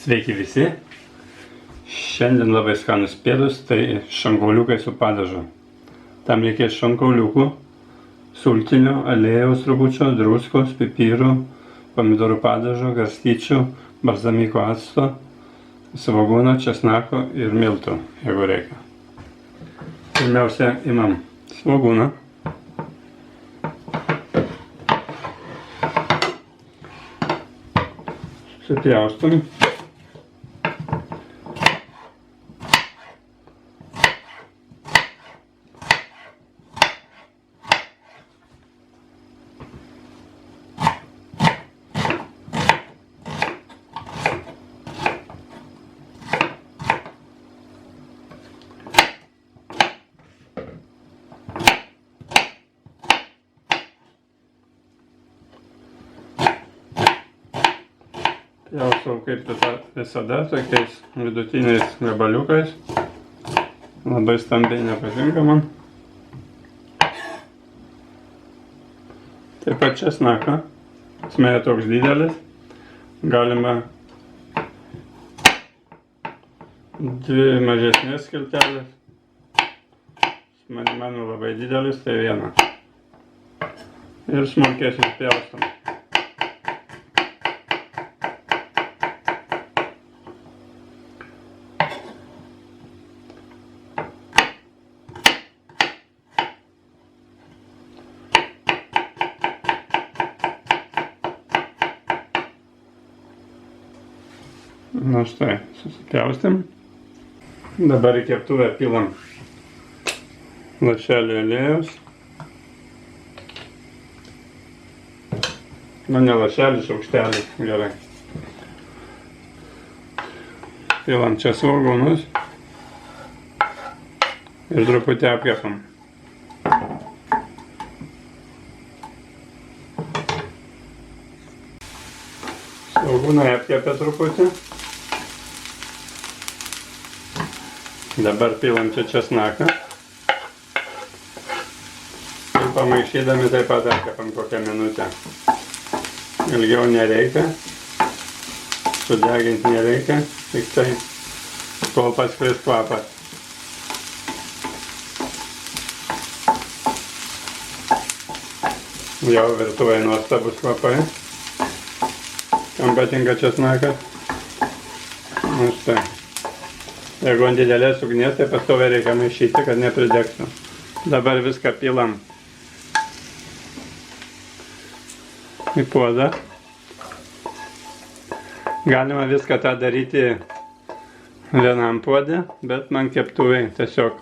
Sveiki visi. Šiandien labai skanus pietus, tai šonkauliukai su padažu. Tam reikės šonkauliukų, sultinio, aliejaus trupučio, druskos, pipirų, pomidorų padažo, garstyčių, balzamiko acto, svogūno, česnako ir miltų, jeigu reikia. Pirmiausia, imam svogūną. Supjaustom. Pjaustau kaip visada, tokiais vidutiniais gabaliukais. Labai stambiai nepatinka man. Taip pat česnaką. Smėja toks didelis. Galima 2 mažesnės skiltelės. Mano labai didelis, tai 1. Ir smulkesnis pjaustom. Na štai, susipjaustėm. Dabar į keptuvę pilam lašelį aliejaus. Nu, ne lašelį, šaukštelį, gerai. Pilam čia svogūnus ir truputį apkepam. Svogūnai apkepė truputį. Dabar pilam čia česnaką. Ir pamaišydami taip pat apkepam kokią minutę. Ilgiau nereikia. Sudeginti nereikia. Tik tai kol pasklis kvapas. Jau virtuvėje nuostabus kvapai. Kam patinka česnakas? Na štai. Jeigu ant didelės ugnies, tai pastoviai reikia maišyti, kad nepridegtų. Dabar viską pilam į puodą. Galima viską tą daryti vienam puode, bet man keptuvėj tiesiog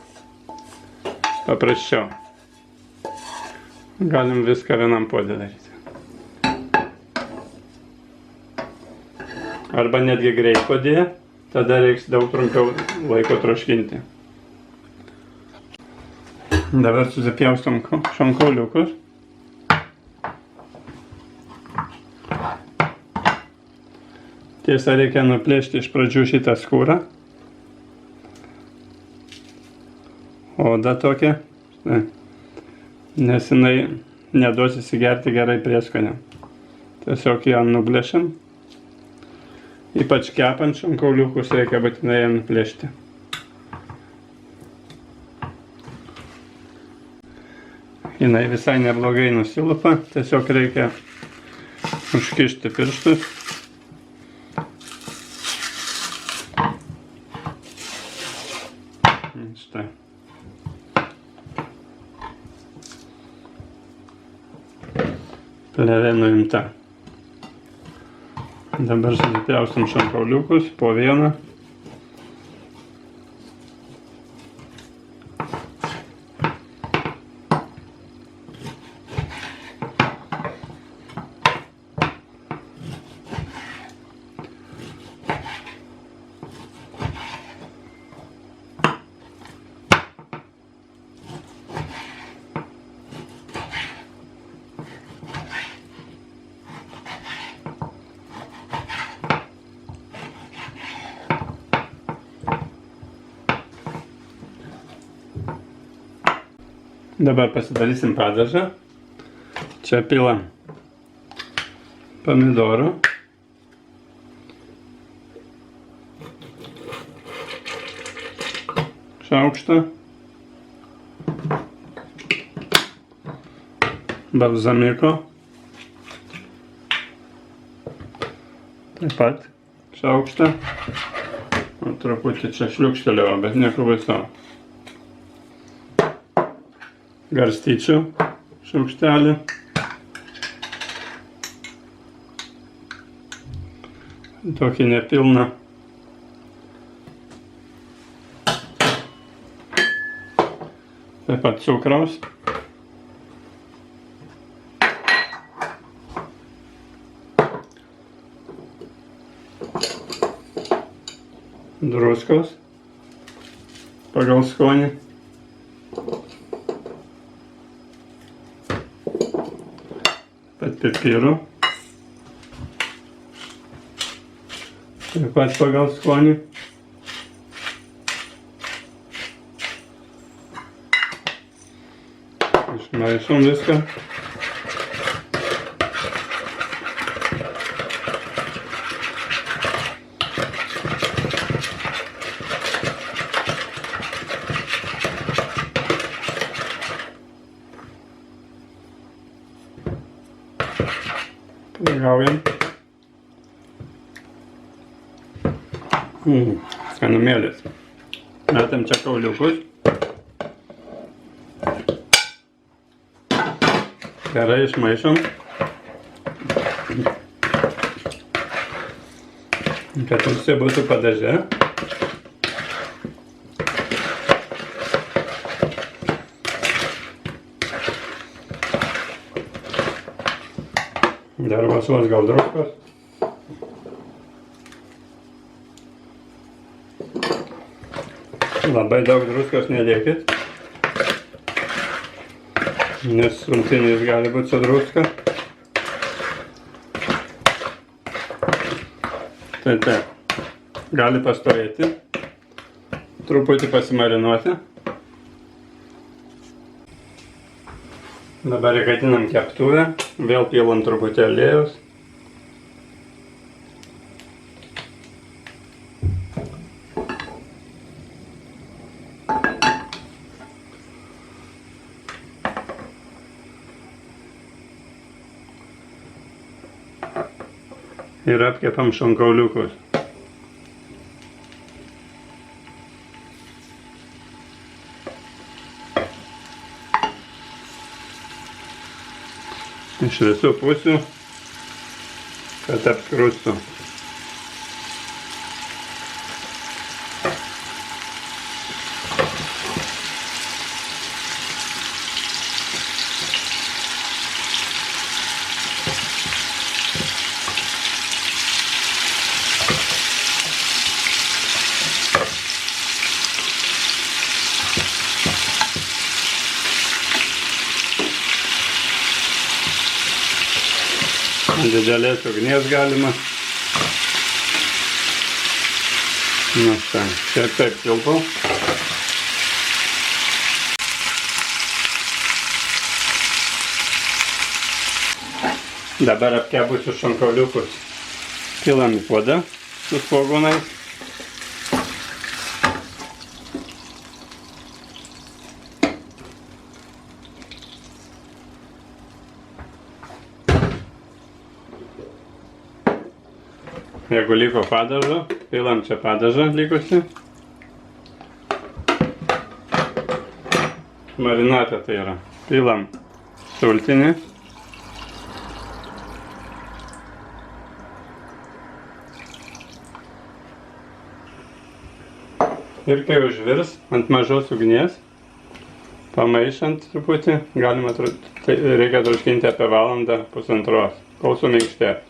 paprasčiau. Galim viską vienam puode daryti. Arba netgi greitpuodyje. Tada reiks daug trumpiau laiko troškinti. Dabar susipjaustom šonkauliukus. Tiesa, reikia nuplėšti iš pradžių šitą skūrą. Odą tokią. Nes jinai neduos įsigerti gerai prieskonio. Tiesiog ją nuplėšiam. Ypač kepant šonkauliukus reikia būtinai ją nuplėšti. Jinai visai neblogai nusilupa, tiesiog reikia užkišti pirštus. Štai. Plėvė nuimta. Dabar susipjaustom šonkauliukus po vieną. Dabar pasidarysim padažą. Čia pilam pomidorų. šaukštą. Balzamiko. Taip pat šaukštą. O truputį čia šliukštelėjau, bet nieko viso. Garstyčių šaukštelį. Tokį nepilną. Taip pat cukraus. Druskos pagal skonį. Pat pipirų. Taip pat pagal skonį. Išmaišom viską. Ragaujam. Skanumėlis. Metam čia kauliukus. Gerai išmaišom. Kad visi būtų padaže. Dar vos gal druskos. Labai daug druskos nedėkit, nes sultinys gali būti su druska. Tai taip, gali pastovėti, truputį pasimarinuoti. Dabar įkaitinam keptuvę, vėl pilam truputį aliejaus. Ir apkepam šonkauliukus. Iš visų pusių, kad apskrustų. Didelės ugnies galima. Na štai, čia taip tilpau. Dabar apkepusius šonkauliukus pilam į puodą su svogūnais. Jeigu liko padažo, pilam čia padažą likusi. Marinatą tai yra. Pilam sultinį. Ir kai užvirs ant mažos ugnies, pamaišant truputį, galima, reikia troškinti apie valandą pusantros, kol suminkštės.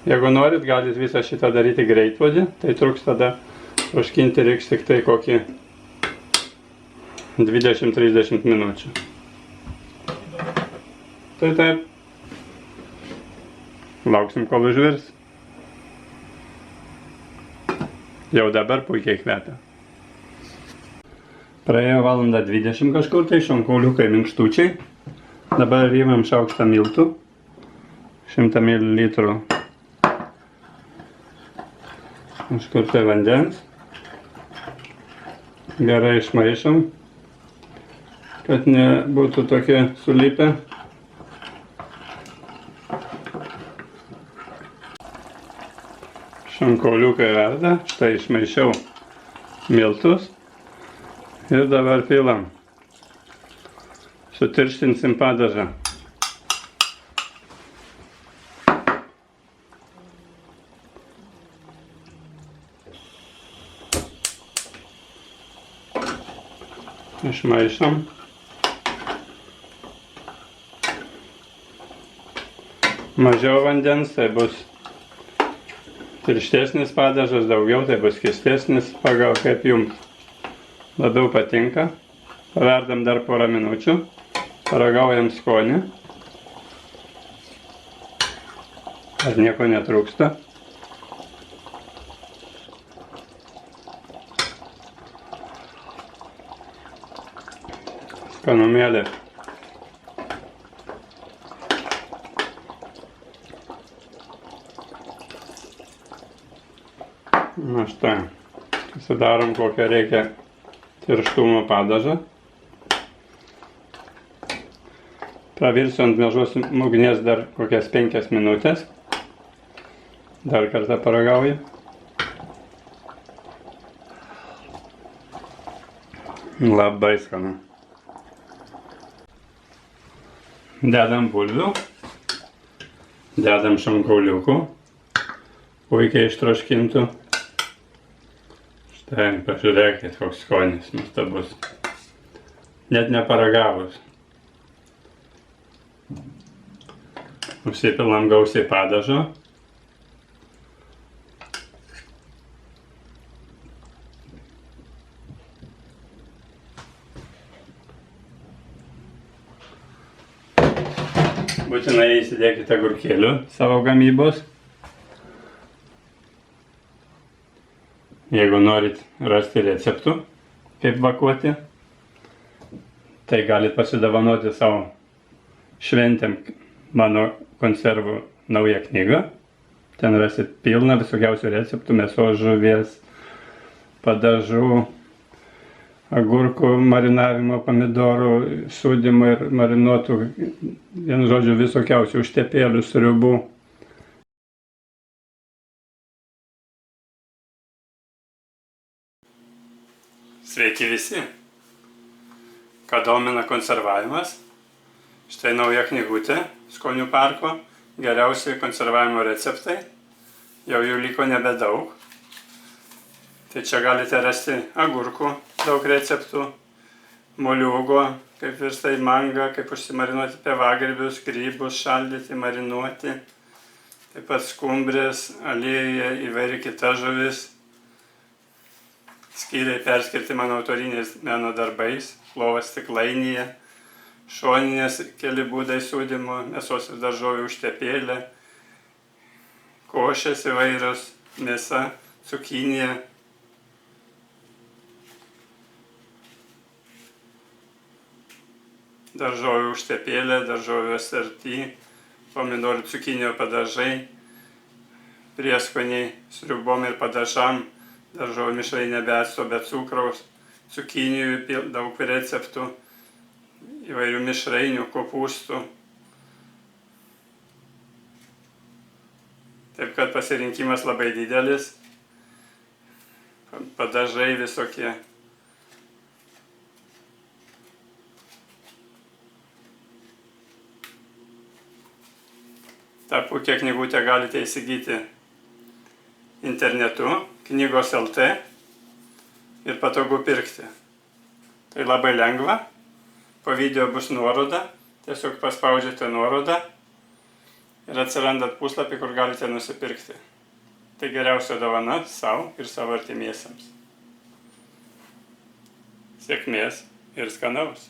Jeigu norit, galit visą šitą daryti greitvodį, tai truks tada troškinti reiks tik tai kokį 20-30 minučių. Tai taip. Lauksim, kol užvirs. Jau dabar puikiai kvepia. Praėjo valandą 20 kažkur, tai šonkauliukai minkštučiai. Dabar įmam šaukštą miltų. 100 ml. Kažkur tai vandens. Gerai išmaišom, kad nebūtų tokie sulipę. Šonkauliukai verda, štai išmaišiau miltus ir dabar pilam. Sutirštinsim padažą. Išmaišom. Mažiau vandens, tai bus tirštesnis padažas, daugiau tai bus skystesnis, pagal kaip jums labiau patinka. Paverdam dar porą minučių, paragaujam skonį. Ar nieko netrūksta. Skanumėlė. Na štai, sudarom kokią reikia tirštumo padažą. Pravirsiu ant mažos ugnies dar kokias 5 minutės. Dar kartą paragauju. Labai skanu. Dedam bulvių. Dedam šonkauliukų. Puikiai ištroškintų. Štai, pažiūrėkit, koks skonis nuostabus. Net neparagavus. Užsipilam gausiai padažo. Būtinai įsidėkite agurkėlių savo gamybos. Jeigu norit rasti receptų, kaip vakuoti, tai galit pasidovanoti savo šventėm mano konservų naują knygą. Ten rasit pilną visokiausių receptų, mėsos, žuvies, padažų, agurkų marinavimo, pomidorų sūdymo ir marinuotų, vienu žodžiu, visokiausių užtepėlių, sriubų. Sveiki visi! Ką domina konservavimas? Štai nauja knygutė Skonių parko, geriausi konservavimo receptai. Jau jų liko nebedaug. Tai čia galite rasti agurkų, daug receptų, moliūgo, kaip virsta į mangą, kaip užsimarinuoti pievagrybius, grybus, šaldyti, marinuoti. Taip pat skumbrės, aliejuje, įvairi kita žuvis. Skyriai perskirti mano autoriniais meno darbais, plovas stiklainyje, šoninės keli būdai sūdymo, mėsos ir daržovių užtepėlė, košės įvairios, mėsa, cukinija. Daržovių užtepėlė, daržovių aserty, pomidorų cukinijų padažai, prieskoniai sriubom ir padažam, daržovių mišrainė be acto, be cukraus, cukinijų daug receptų, įvairių mišrainių, kopūstų. Taip kad pasirinkimas labai didelis, padažai visokie. Ta puikia knygutė galite įsigyti internetu, knygos LT ir patogu pirkti. Tai labai lengva, po video bus nuoroda, tiesiog paspaudžiate nuorodą ir atsirandat puslapį, kur galite nusipirkti. Tai geriausia dovana sau ir savo artimiesiems. Sėkmės ir skanaus!